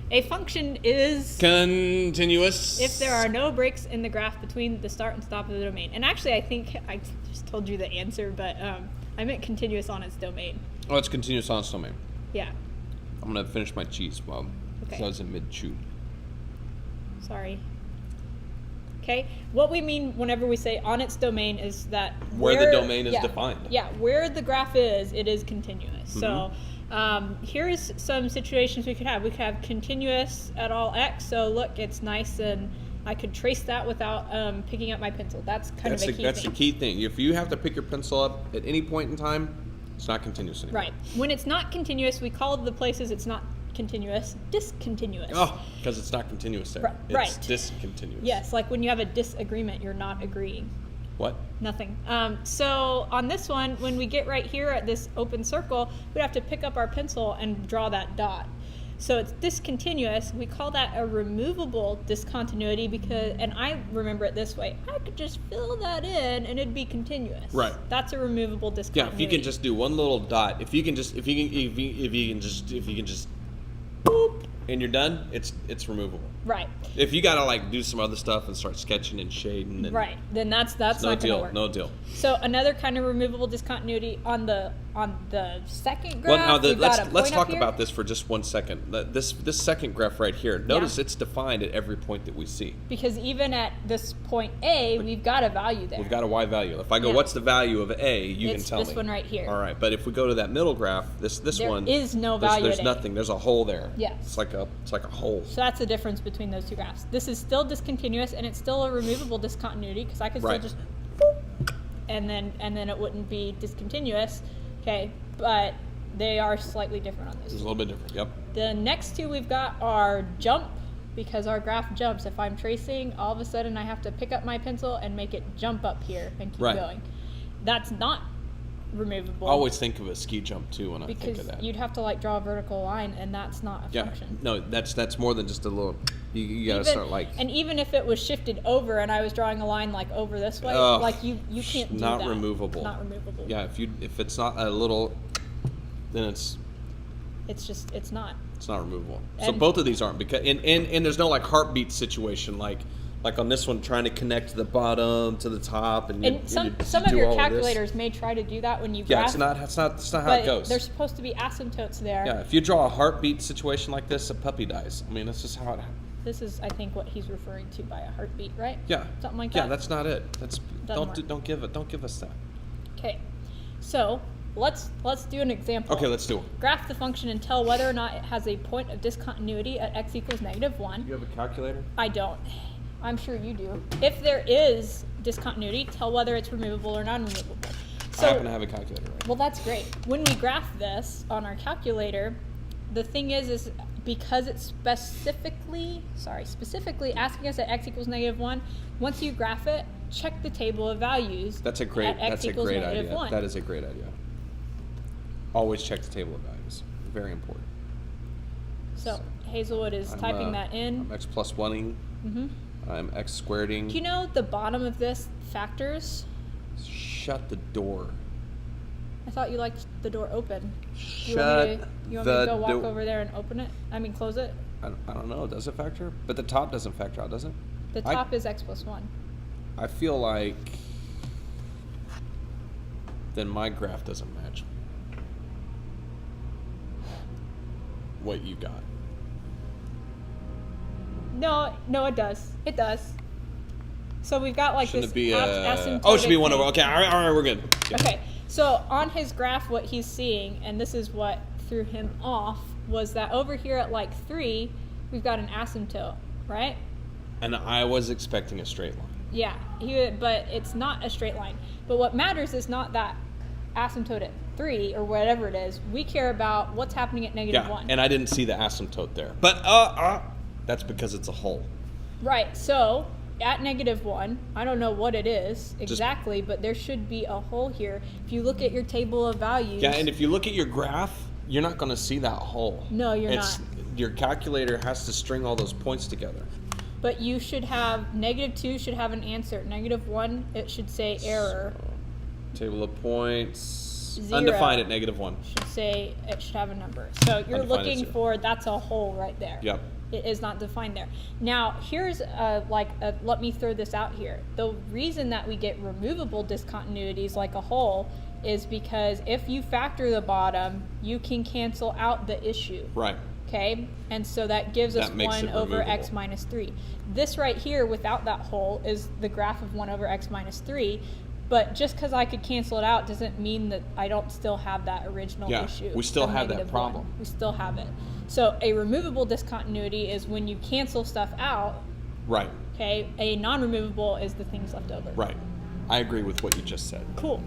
A function is continuous if there are no breaks in the graph between the start and stop of the domain. And actually, I think I just told you the answer, but I meant continuous on its domain. Oh, it's continuous on its domain. Yeah. I'm going to finish my cheese while I was in mid-chew. Sorry. Okay. What we mean whenever we say on its domain is that where the domain is defined. Yeah, where the graph is, it is continuous. So here's some situations we could have. We could have continuous at all x. So look, it's nice, and I could trace that without picking up my pencil. That's kind of a key thing. That's the key thing. If you have to pick your pencil up at any point in time, it's not continuous anymore. Right. When it's not continuous, we call the places it's not continuous discontinuous. Oh, because it's not continuous there. Right. It's discontinuous. Yes, like when you have a disagreement, you're not agreeing. What? Nothing. So on this one, when we get right here at this open circle, we have to pick up our pencil and draw that dot. So it's discontinuous. We call that a removable discontinuity because, and I remember it this way, I could just fill that in and it'd be continuous. Right. That's a removable discontinuity. Yeah, if you can just do one little dot, if you can just boop, and you're done, it's removable. Right. If you gotta like do some other stuff and start sketching and shading, and right, then that's not gonna work. No deal. So another kind of removable discontinuity on the second graph. Well, now let's talk about this for just 1 second. This second graph right here. Notice it's defined at every point that we see. Because even at this point A, we've got a value there. We've got a y value. If I go, what's the value of A? You can tell me. It's this one right here. All right, but if we go to that middle graph, this one, there is no value. There's nothing. There's a hole there. Yes. It's like a hole. So that's the difference between those two graphs. This is still discontinuous, and it's still a removable discontinuity because I could still just boop, and then it wouldn't be discontinuous. Okay, but they are slightly different on this. It's a little bit different. Yep. The next two we've got are jump, because our graph jumps. If I'm tracing, all of a sudden I have to pick up my pencil and make it jump up here and keep going. That's not removable. I always think of a ski jump too when I think of that. Because you'd have to like draw a vertical line, and that's not a function. No, that's more than just a little. You gotta start like. And even if it was shifted over, and I was drawing a line like over this way, like you can't do that. Not removable. Not removable. Yeah, if it's not a little, then it's not. It's not removable. So both of these aren't, because and there's no like heartbeat situation like on this one trying to connect the bottom to the top, and some of your calculators may try to do that when you graph. That's not how it goes. There's supposed to be asymptotes there. Yeah, if you draw a heartbeat situation like this, a puppy dies. I mean, that's just how it happens. This is, I think, what he's referring to by a heartbeat, right? Yeah. Something like that. Yeah, that's not it. Don't give us that. Okay, so let's do an example. Okay, let's do it. Graph the function and tell whether or not it has a point of discontinuity at x equals -1. You have a calculator? I don't. I'm sure you do. If there is discontinuity, tell whether it's removable or non-removable. So, I happen to have a calculator, right? Well, that's great. When we graph this on our calculator, the thing is because it's specifically asking us at x equals -1, once you graph it, check the table of values. That's a great idea. That is a great idea. Always check the table of values. Very important. So Hazelwood is typing that in. I'm x plus 1ing. Mm-hmm. I'm x squareding. Do you know the bottom of this factors? Shut the door. I thought you liked the door open. Shut you want me to go walk over there and open it? I mean, close it? I don't know. Does it factor? But the top doesn't factor out, does it? The top is x plus 1. I feel like then my graph doesn't match what you got. No, it does. It does. So we've got like Shouldn't this asymptotic. Oh, it should be 1 over. Okay, all right, we're good. Yeah. Okay, so on his graph, what he's seeing, and this is what threw him off, was that over here at like 3, we've got an asymptote, right? And I was expecting a straight line. Yeah, but it's not a straight line. But what matters is not that asymptote at 3 or whatever it is. We care about what's happening at -1. And I didn't see the asymptote there. But that's because it's a hole. Right. So at -1, I don't know what it is exactly, but there should be a hole here. If you look at your table of values. Yeah, and if you look at your graph, you're not going to see that hole. No, you're not. Your calculator has to string all those points together. But you should have -2 should have an answer. -1, it should say error. So, table of points. 0 Undefined at -1. should say it should have a number. So you're Undefined looking at 0. for, that's a hole right there. Yep. It is not defined there. Now, here's let me throw this out here. The reason that we get removable discontinuities like a hole is because if you factor the bottom, you can cancel out the issue. Right. Okay, and so that gives us 1 over x minus 3. This right here without that hole is the graph of 1 over x minus 3. But just because I could cancel it out doesn't mean that I don't still have that original issue. We still of have that -1. problem. We still have it. So a removable discontinuity is when you cancel stuff out. Right. Okay. A non-removable is the things left over. Right. I agree with what you just said. Cool.